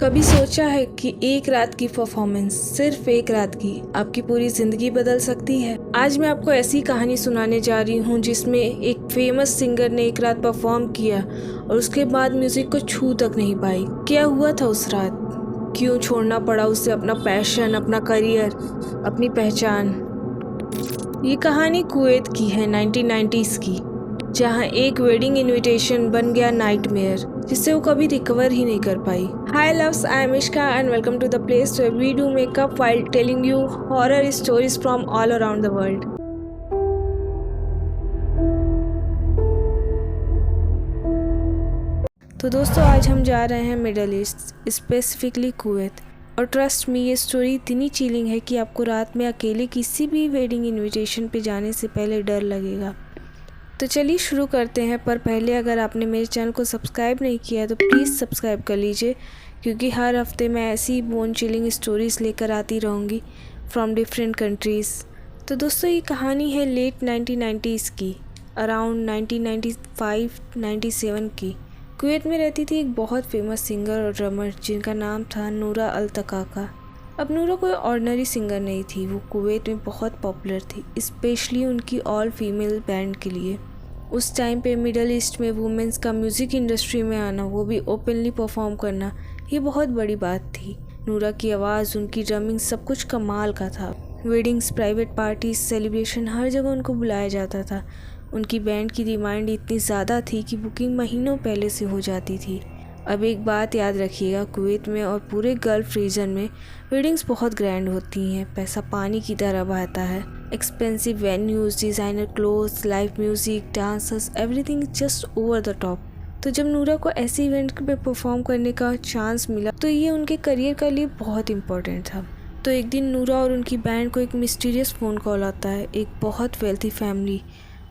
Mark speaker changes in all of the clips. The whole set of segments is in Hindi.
Speaker 1: कभी सोचा है कि एक रात की परफॉर्मेंस, सिर्फ एक रात की, आपकी पूरी जिंदगी बदल सकती है। आज मैं आपको ऐसी कहानी सुनाने जा रही हूँ जिसमें एक फेमस सिंगर ने एक रात परफॉर्म किया और उसके बाद म्यूजिक को छू तक नहीं पाई। क्या हुआ था उस रात? क्यों छोड़ना पड़ा उसे अपना पैशन, अपना करियर, अपनी पहचान? ये कहानी कुवैत की है, 1990s की, जहाँ एक वेडिंग इनविटेशन बन गया नाइटमेयर, जिससे वो कभी रिकवर ही नहीं कर पाई। Hi loves, I am Ishka and welcome to the place where we do makeup while telling you horror stories from all around the world. तो दोस्तों, आज हम जा रहे हैं मिडल ईस्ट, स्पेसिफिकली कुवैत। और ट्रस्ट मी, ये स्टोरी इतनी चिलिंग है कि आपको रात में अकेले किसी भी वेडिंग इनविटेशन पे जाने से पहले डर लगेगा। तो चलिए शुरू करते हैं। पर पहले अगर आपने मेरे चैनल को सब्सक्राइब नहीं किया है तो प्लीज़ सब्सक्राइब कर लीजिए, क्योंकि हर हफ्ते मैं ऐसी बोन चिलिंग स्टोरीज़ लेकर आती रहूँगी फ्रॉम डिफरेंट कंट्रीज़। तो दोस्तों, ये कहानी है लेट 1990s की, अराउंड 1995-97 की। कुवैत में रहती थी एक बहुत फेमस सिंगर और ड्रमर जिनका नाम था नूरा अल-तकाका। अब नूरा कोई ऑर्डिनरी सिंगर नहीं थी, वो कुवैत में बहुत पॉपुलर थी, स्पेशली उनकी ऑल फीमेल बैंड के लिए। उस टाइम पे मिडल ईस्ट में वुमेंस का म्यूज़िक इंडस्ट्री में आना, वो भी ओपनली परफॉर्म करना, ये बहुत बड़ी बात थी। नूरा की आवाज़, उनकी ड्रमिंग, सब कुछ कमाल का था। वेडिंग्स, प्राइवेट पार्टीज, सेलिब्रेशन, हर जगह उनको बुलाया जाता था। उनकी बैंड की डिमांड इतनी ज़्यादा थी कि बुकिंग महीनों पहले से हो जाती थी। अब एक बात याद रखिएगा, कुवैत में और पूरे गल्फ रीजन में वेडिंग्स बहुत ग्रैंड होती हैं, पैसा पानी की तरह बहता है। Expensive venues, designer clothes, live music, dancers, everything just over the top. तो जब नूरा को ऐसे इवेंट पे परफॉर्म करने का चांस मिला तो ये उनके करियर के लिए बहुत इम्पोर्टेंट था। तो एक दिन नूरा और उनकी बैंड को एक मिस्टीरियस फ़ोन कॉल आता है। एक बहुत वेल्थी फैमिली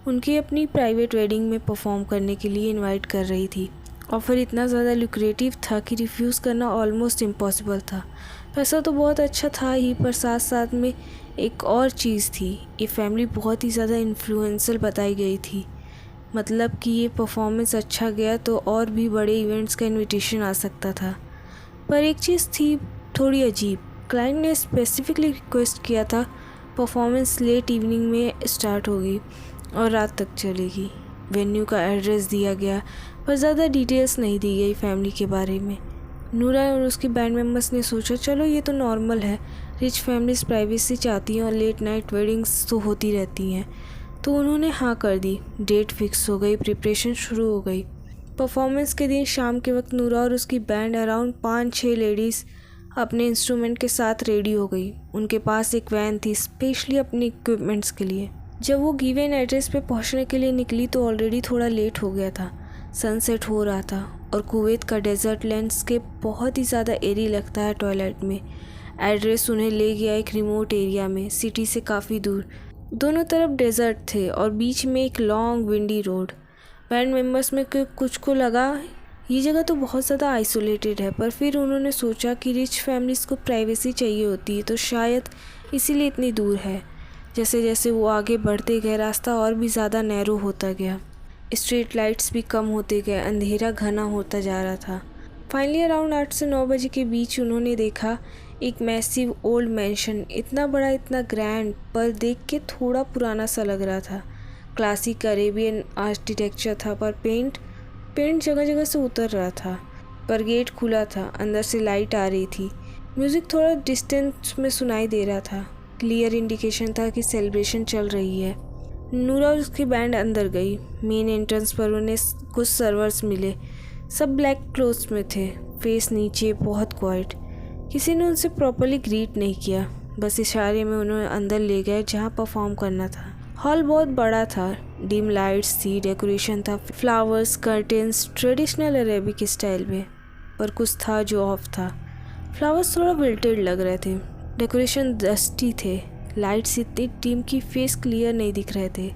Speaker 1: उनकी अपनी प्राइवेट वेडिंग में परफॉर्म करने के लिए इन्वाइट कर रही थी। ऑफ़र इतना ज़्यादा लुक्रेटिव था कि रिफ्यूज़ करना ऑलमोस्ट इम्पॉसिबल था। पैसा तो बहुत अच्छा था ही, पर साथ साथ में एक और चीज़ थी, ये फैमिली बहुत ही ज़्यादा इन्फ्लुएंशियल बताई गई थी। मतलब कि ये परफॉर्मेंस अच्छा गया तो और भी बड़े इवेंट्स का इनविटेशन आ सकता था। पर एक चीज़ थी थोड़ी अजीब। क्लाइंट ने स्पेसिफिकली रिक्वेस्ट किया था परफॉर्मेंस लेट इवनिंग में स्टार्ट होगी और रात तक चलेगी। वेन्यू का एड्रेस दिया गया, पर ज़्यादा डिटेल्स नहीं दी गई फैमिली के बारे में। नूरा और उसके बैंड मेम्बर्स ने सोचा, चलो ये तो नॉर्मल है, रिच फैमिलीज प्राइवेसी चाहती हैं और लेट नाइट वेडिंग्स तो होती रहती हैं। तो उन्होंने हाँ कर दी। डेट फिक्स हो गई, प्रिपरेशन शुरू हो गई। परफॉर्मेंस के दिन शाम के वक्त नूरा और उसकी बैंड अराउंड 5-6 लेडीज़ अपने इंस्ट्रूमेंट के साथ रेडी हो गई। उनके पास एक वैन थी स्पेशली अपने इक्विपमेंट्स के लिए। जब वो गिवन एड्रेस पे पहुंचने के लिए निकली तो ऑलरेडी थोड़ा लेट हो गया था। सनसेट हो रहा था और कुवैत का डेजर्ट लैंडस्केप बहुत ही ज़्यादा एरी लगता है टॉयलेट में। एड्रेस उन्हें ले गया एक रिमोट एरिया में, सिटी से काफ़ी दूर। दोनों तरफ डेजर्ट थे और बीच में एक long windy road. Band members में कुछ को लगा ये जगह तो बहुत ज़्यादा आइसोलेटेड है, पर फिर उन्होंने सोचा कि रिच फैमिलीज़ को प्राइवेसी चाहिए होती है, तो शायद इसीलिए इतनी दूर है। जैसे जैसे वो आगे बढ़ते गए, रास्ता और भी ज़्यादा नैरो होता गया। स्ट्रीट लाइट्स भी कम होते गए, अंधेरा घना होता जा रहा था। फाइनली अराउंड 8 से 9 बजे के बीच उन्होंने देखा एक मैसिव ओल्ड मैंशन, इतना बड़ा, इतना ग्रैंड, पर देख के थोड़ा पुराना सा लग रहा था। क्लासिक अरेबियन आर्किटेक्चर था, पर पेंट जगह जगह से उतर रहा था। पर गेट खुला था, अंदर से लाइट आ रही थी। म्यूज़िक थोड़ा डिस्टेंस में सुनाई दे रहा था, क्लियर इंडिकेशन था कि सेलिब्रेशन चल रही है। नूरा और उसकी बैंड अंदर गई। मेन एंट्रेंस पर उन्हें कुछ सर्वर्स मिले, सब ब्लैक क्लोथ्स में थे, फेस नीचे, बहुत क्वाइट। किसी ने उनसे प्रॉपर्ली ग्रीट नहीं किया, बस इशारे में उन्हें अंदर ले गए जहाँ परफॉर्म करना था। हॉल बहुत बड़ा था, डिम लाइट्स थी, डेकोरेशन था, flowers, curtains, traditional Arabic style में। पर कुछ था जो ऑफ था। फ्लावर्स थोड़ा विल्टेड लग रहे थे, डेकोरेशन डस्टी थे, लाइट्स इतनी डिम की फेस क्लियर नहीं दिख रहे थे।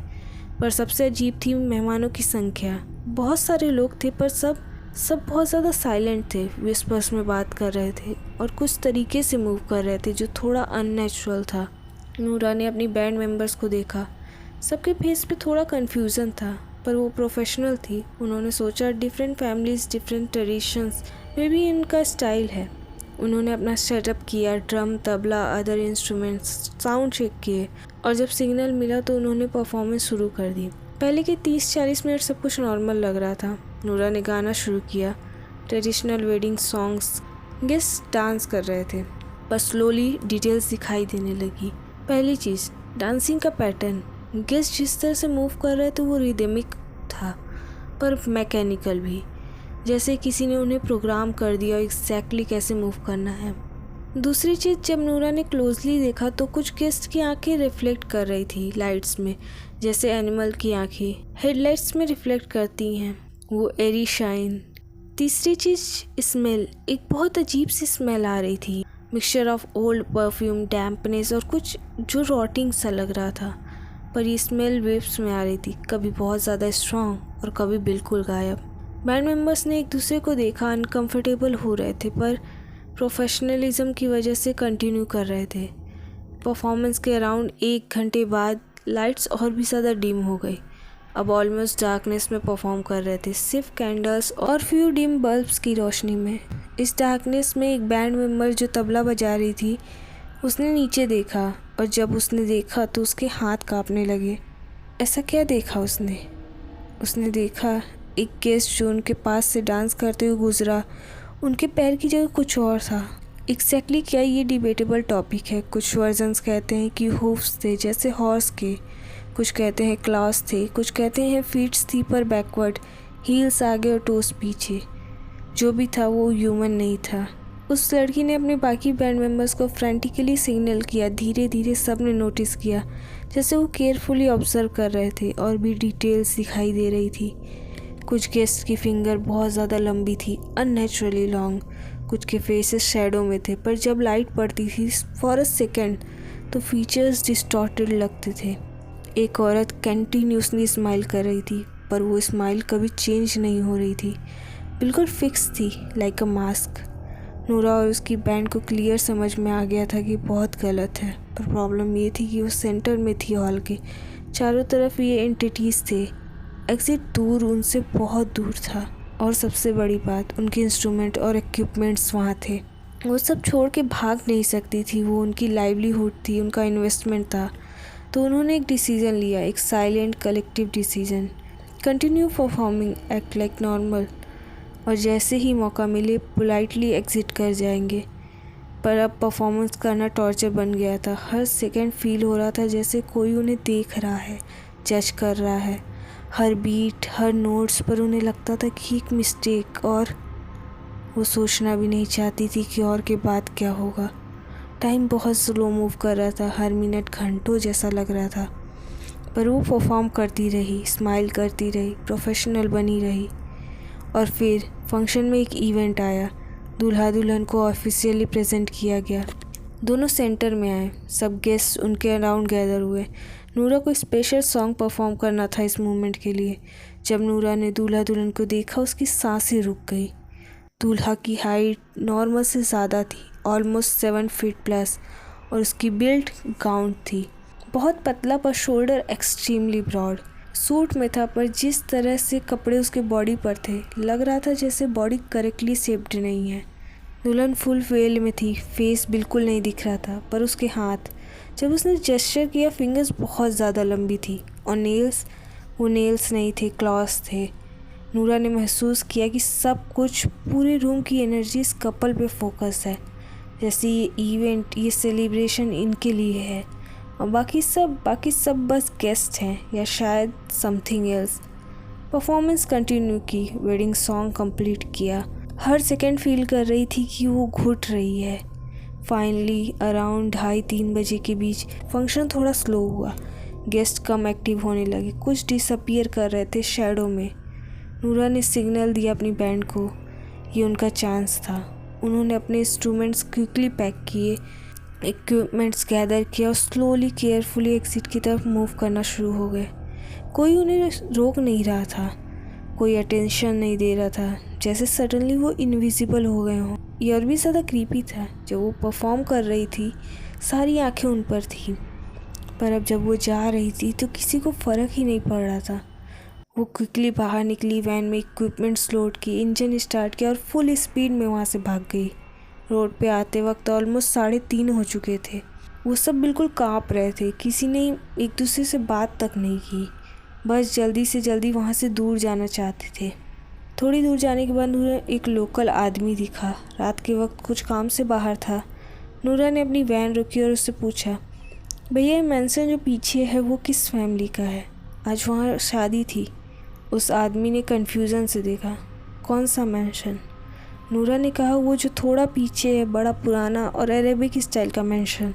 Speaker 1: पर सबसे अजीब थी मेहमानों की संख्या। बहुत सारे लोग थे, पर सब बहुत ज़्यादा साइलेंट थे, विस्पर्स में बात कर रहे थे और कुछ तरीके से मूव कर रहे थे जो थोड़ा अननेचुरल था। नूरा ने अपनी बैंड मेंबर्स को देखा, सबके फेस पे थोड़ा कन्फ्यूज़न था, पर वो प्रोफेशनल थी। उन्होंने सोचा डिफरेंट फैमिलीज़, डिफरेंट ट्रेडिशंस में भी इनका स्टाइल है। उन्होंने अपना सेटअप किया, drum, tabla, other instruments, sound check किए और जब सिग्नल मिला तो उन्होंने परफॉर्मेंस शुरू कर दी। पहले के 30-40 मिनट सब कुछ नॉर्मल लग रहा था। नूरा ने गाना शुरू किया, traditional wedding songs. Guest dance कर रहे थे, पर स्लोली डिटेल्स दिखाई देने लगी। पहली चीज़, डांसिंग का पैटर्न। गेस्ट जिस तरह से मूव कर रहे थे वो रिदमिक था, पर मैकेनिकल भी, जैसे किसी ने उन्हें प्रोग्राम कर दिया एग्जैक्टली कैसे मूव करना है। दूसरी चीज़, जब नूरा ने क्लोजली देखा तो कुछ गेस्ट की आंखें रिफ्लेक्ट कर रही थी लाइट्स में, जैसे एनिमल की आंखें हेडलाइट्स में रिफ्लेक्ट करती हैं, वो एरी शाइन। तीसरी चीज़, स्मेल। एक बहुत अजीब सी स्मेल आ रही थी, mixture of old perfume, dampness और कुछ जो रॉटिंग सा लग रहा था। पर ये स्मेल वेव्स में आ रही थी, कभी बहुत ज़्यादा स्ट्रॉन्ग और कभी बिल्कुल गायब। बैंड मेंबर्स ने एक दूसरे को देखा, अनकंफर्टेबल हो रहे थे पर प्रोफेशनलिज्म की वजह से कंटिन्यू कर रहे थे। परफॉर्मेंस के अराउंड 1 घंटे बाद लाइट्स और भी ज़्यादा डिम हो गई। अब ऑलमोस्ट डार्कनेस में परफॉर्म कर रहे थे, सिर्फ कैंडल्स और फ्यू डिम बल्ब्स की रोशनी में। इस डार्कनेस में एक बैंड मेंबर जो तबला बजा रही थी, उसने नीचे देखा और जब उसने देखा तो उसके हाथ कांपने लगे। ऐसा क्या देखा उसने देखा एक गेस्ट जो उनके पास से डांस करते हुए गुजरा, उनके पैर की जगह कुछ और था। एग्जैक्टली क्या, ये डिबेटेबल टॉपिक है। कुछ वर्जन्स कहते हैं कि हूफ्स थे जैसे हॉर्स के, कुछ कहते हैं क्लॉस थे, कुछ कहते हैं फीट्स थी पर बैकवर्ड, हील्स आगे और टोस पीछे। जो भी था वो ह्यूमन नहीं था। उस लड़की ने अपने बाकी बैंड मेंबर्स को फ्रेंटिकली सिग्नल किया। धीरे धीरे सब ने नोटिस किया, जैसे वो केयरफुली ऑब्जर्व कर रहे थे और भी डिटेल्स दिखाई दे रही थी। कुछ गेस्ट की फिंगर बहुत ज़्यादा लंबी थी, अननेचुरली लॉन्ग। कुछ के फेसेस शैडो में थे, पर जब लाइट पड़ती थी फॉर अ सेकेंड तो फीचर्स डिस्टॉर्टेड लगते थे। एक औरत कंटिन्यूसली स्माइल कर रही थी, पर वो स्माइल कभी चेंज नहीं हो रही थी, बिल्कुल फिक्स थी, लाइक अ मास्क। नूरा और उसकी बैंड को क्लियर समझ में आ गया था कि बहुत गलत है, पर प्रॉब्लम ये थी कि वो सेंटर में थी हॉल के। चारों तरफ ये एंटिटीज़ थे, एग्जिट दूर, उनसे बहुत दूर था। और सबसे बड़ी बात, उनके इंस्ट्रूमेंट और इक्विपमेंट्स वहाँ थे। वो सब छोड़ के भाग नहीं सकती थी, वो उनकी लाइवलीहुड थी, उनका इन्वेस्टमेंट था। तो उन्होंने एक डिसीज़न लिया, एक silent collective decision, continue performing, act like normal, और जैसे ही मौका मिले पोलाइटली एग्जिट कर जाएंगे। पर अब परफॉर्मेंस करना टॉर्चर बन गया था। हर सेकंड फील हो रहा था जैसे कोई उन्हें देख रहा है, जज कर रहा है, हर बीट, हर नोट्स पर उन्हें लगता था कि एक मिस्टेक, और वो सोचना भी नहीं चाहती थी कि और के बाद क्या होगा। टाइम बहुत स्लो मूव कर रहा था, हर मिनट घंटों जैसा लग रहा था, पर वो परफॉर्म करती रही, स्माइल करती रही, प्रोफेशनल बनी रही। और फिर फंक्शन में एक इवेंट आया, दूल्हा दुल्हन को ऑफिशियली प्रेजेंट किया गया। दोनों सेंटर में आए, सब गेस्ट उनके अराउंड गैदर हुए। नूरा को स्पेशल सॉन्ग परफॉर्म करना था इस मोमेंट के लिए। जब नूरा ने दूल्हा दुल्हन को देखा, उसकी सांसें रुक गई। दूल्हा की हाइट नॉर्मल से ज़्यादा थी, ऑलमोस्ट 7 फीट प्लस, और उसकी बिल्ड गाउन थी, बहुत पतला पर शोल्डर एक्सट्रीमली ब्रॉड। सूट में था, पर जिस तरह से कपड़े उसके बॉडी पर थे, लग रहा था जैसे बॉडी करेक्टली शेप्ड नहीं है। दुल्हन फुल वेल में थी, फेस बिल्कुल नहीं दिख रहा था, पर उसके हाथ, जब उसने जेस्चर किया, फिंगर्स बहुत ज़्यादा लंबी थी, और नेल्स, वो नेल्स नहीं थे, क्लॉस थे। नूरा ने महसूस किया कि सब कुछ, पूरे रूम की एनर्जी इस कपल पे फोकस है, जैसे ये इवेंट, ये सेलिब्रेशन इनके लिए है, और बाकी सब बस गेस्ट हैं या शायद समथिंग एल्स। परफॉर्मेंस कंटिन्यू की, वेडिंग सॉन्ग कंप्लीट किया। हर सेकंड फील कर रही थी कि वो घुट रही है। फाइनली अराउंड 2:30-3 बजे के बीच फंक्शन थोड़ा स्लो हुआ, गेस्ट कम एक्टिव होने लगे, कुछ डिसअपीयर कर रहे थे शैडो में। नूरा ने सिग्नल दिया अपनी बैंड को, ये उनका चांस था। उन्होंने अपने इंस्ट्रूमेंट्स क्विकली पैक किए, इक्विपमेंट्स गैदर किया और स्लोली केयरफुली एग्जिट की तरफ मूव करना शुरू हो गए। कोई उन्हें रोक नहीं रहा था, कोई अटेंशन नहीं दे रहा था, जैसे सडनली वो इनविजिबल हो गए हों। ये और भी ज़्यादा क्रीपी था, जब वो परफॉर्म कर रही थी सारी आंखें उन पर थी, पर अब जब वो जा रही थी तो किसी को फ़र्क ही नहीं पड़ रहा था। वो क्विकली बाहर निकली, वैन में इक्विपमेंट्स लोड की, इंजन स्टार्ट किया और फुल स्पीड में वहाँ से भाग गई। रोड पे आते वक्त ऑलमोस्ट 3:30 हो चुके थे। वो सब बिल्कुल काँप रहे थे, किसी ने एक दूसरे से बात तक नहीं की, बस जल्दी से जल्दी वहाँ से दूर जाना चाहते थे। थोड़ी दूर जाने के बाद उन्हें एक लोकल आदमी दिखा, रात के वक्त कुछ काम से बाहर था। नूरा ने अपनी वैन रुकी और उससे पूछा, भैया ये मेंशन जो पीछे है वो किस फैमिली का है? आज वहाँ शादी थी। उस आदमी ने कन्फ्यूज़न से देखा, कौन सा मेंशन? नूरा ने कहा, वो जो थोड़ा पीछे है, बड़ा पुराना और अरेबिक स्टाइल का मेंशन।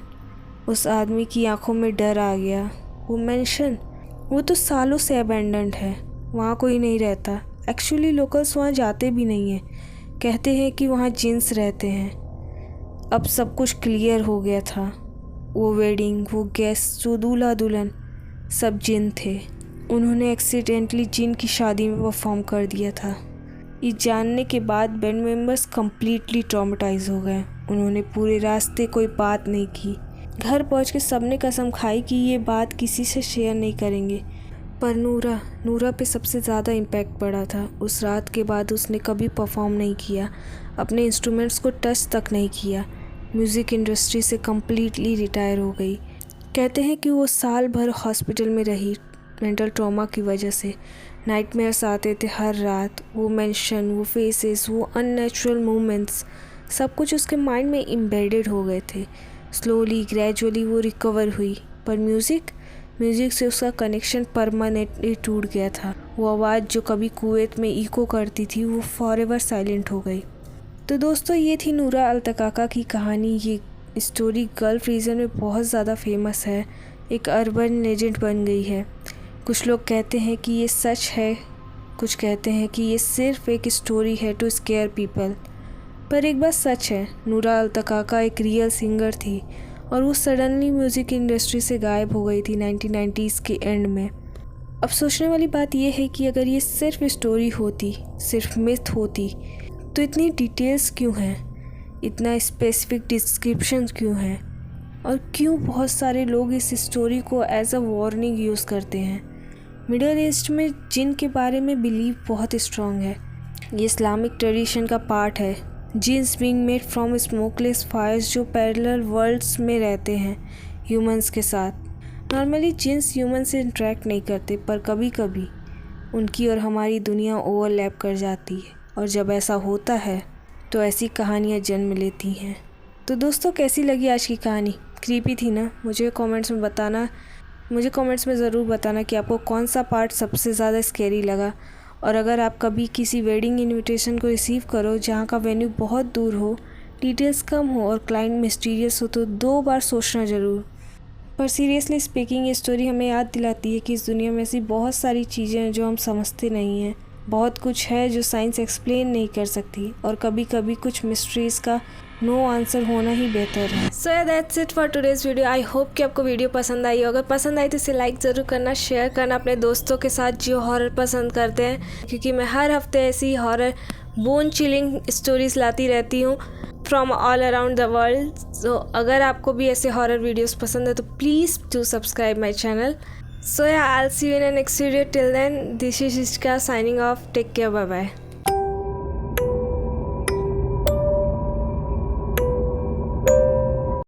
Speaker 1: उस आदमी की आंखों में डर आ गया। वो मेंशन, वो तो सालों से अबैंडन्ड है, वहाँ कोई नहीं रहता। एक्चुअली लोकल्स वहाँ जाते भी नहीं हैं, कहते हैं कि वहाँ जिन्स रहते हैं। अब सब कुछ क्लियर हो गया था। वो वेडिंग, वो गेस्ट, जो दूल्हा दुल्हन, सब जिन थे। उन्होंने एक्सीडेंटली जिन की शादी में परफॉर्म कर दिया था। ये जानने के बाद बैंड मेंबर्स कम्प्लीटली ट्रॉमेटाइज हो गए। उन्होंने पूरे रास्ते कोई बात नहीं की। घर पहुँच के सबने कसम खाई कि ये बात किसी से शेयर नहीं करेंगे। पर नूरा पे सबसे ज़्यादा इम्पैक्ट पड़ा था। उस रात के बाद उसने कभी परफॉर्म नहीं किया, अपने इंस्ट्रूमेंट्स को टच तक नहीं किया। म्यूज़िक इंडस्ट्री से कम्प्लीटली रिटायर हो गई। कहते हैं कि वो साल भर हॉस्पिटल में रही मेंटल ट्रॉमा की वजह से। नाइटमेयर्स आते थे हर रात। वो मेंशन, वो फेसेस, वो अननेचुरल मूवमेंट्स, सब कुछ उसके माइंड में एम्बेडेड हो गए थे। स्लोली ग्रेजुअली वो रिकवर हुई, पर म्यूज़िक से उसका कनेक्शन परमानेंटली टूट गया था। वो आवाज़ जो कभी कुवैत में इको करती थी, वो फॉरएवर साइलेंट हो गई। तो दोस्तों, ये थी नूरा अल्तकाका की कहानी। ये स्टोरी गल्फ़ रीजन में बहुत ज़्यादा फेमस है, एक अर्बन लेजेंड बन गई है। कुछ लोग कहते हैं कि ये सच है, कुछ कहते हैं कि ये सिर्फ एक स्टोरी है टू स्केयर पीपल। पर एक बात सच है, नूरा अल्तकाका एक रियल सिंगर थी और वो सडनली म्यूज़िक इंडस्ट्री से गायब हो गई थी 1990s के एंड में। अब सोचने वाली बात यह है कि अगर ये सिर्फ स्टोरी होती, सिर्फ मिथ होती, तो इतनी डिटेल्स क्यों हैं, इतना स्पेसिफिक डिस्क्रिप्शन क्यों हैं, और क्यों बहुत सारे लोग इस स्टोरी को एज अ वार्निंग यूज़ करते हैं। मिडिल ईस्ट में जिन के बारे में बिलीव बहुत स्ट्रॉन्ग है। ये इस्लामिक ट्रेडिशन का पार्ट है। Jinns being made from smokeless fires जो पैरेलल वर्ल्ड्स में रहते हैं ह्यूमंस के साथ। नॉर्मली जिन्स ह्यूमन से इंटरेक्ट नहीं करते, पर कभी कभी उनकी और हमारी दुनिया ओवरलैप कर जाती है, और जब ऐसा होता है तो ऐसी कहानियाँ जन्म लेती हैं। तो दोस्तों, कैसी लगी आज की कहानी? क्रीपी थी ना? मुझे कमेंट्स में ज़रूर बताना कि आपको कौन सा पार्ट सबसे ज़्यादा स्कैरी लगा। और अगर आप कभी किसी वेडिंग इनविटेशन को रिसीव करो जहाँ का वेन्यू बहुत दूर हो, डिटेल्स कम हो और क्लाइंट मिस्टीरियस हो, तो 2 बार सोचना ज़रूर। पर सीरियसली स्पीकिंग, ये स्टोरी हमें याद दिलाती है कि इस दुनिया में ऐसी बहुत सारी चीज़ें हैं जो हम समझते नहीं हैं। बहुत कुछ है जो साइंस एक्सप्लेन नहीं कर सकती, और कभी कभी कुछ मिस्ट्रीज़ का नो आंसर होना ही बेहतर है। So that's it for today's video. I hope कि आपको वीडियो पसंद आई हो। अगर पसंद आई तो इसे लाइक ज़रूर करना, शेयर करना अपने दोस्तों के साथ जो हॉरर पसंद करते हैं, क्योंकि मैं हर हफ्ते ऐसी हॉरर बोन चिलिंग स्टोरीज़ लाती रहती हूँ from all around the world. So अगर आपको भी ऐसे हॉरर वीडियोज़ पसंद है तो please do subscribe my channel. So yeah, I'll see you in the next video. Till then, this is Ishka signing off. Take care. Bye bye.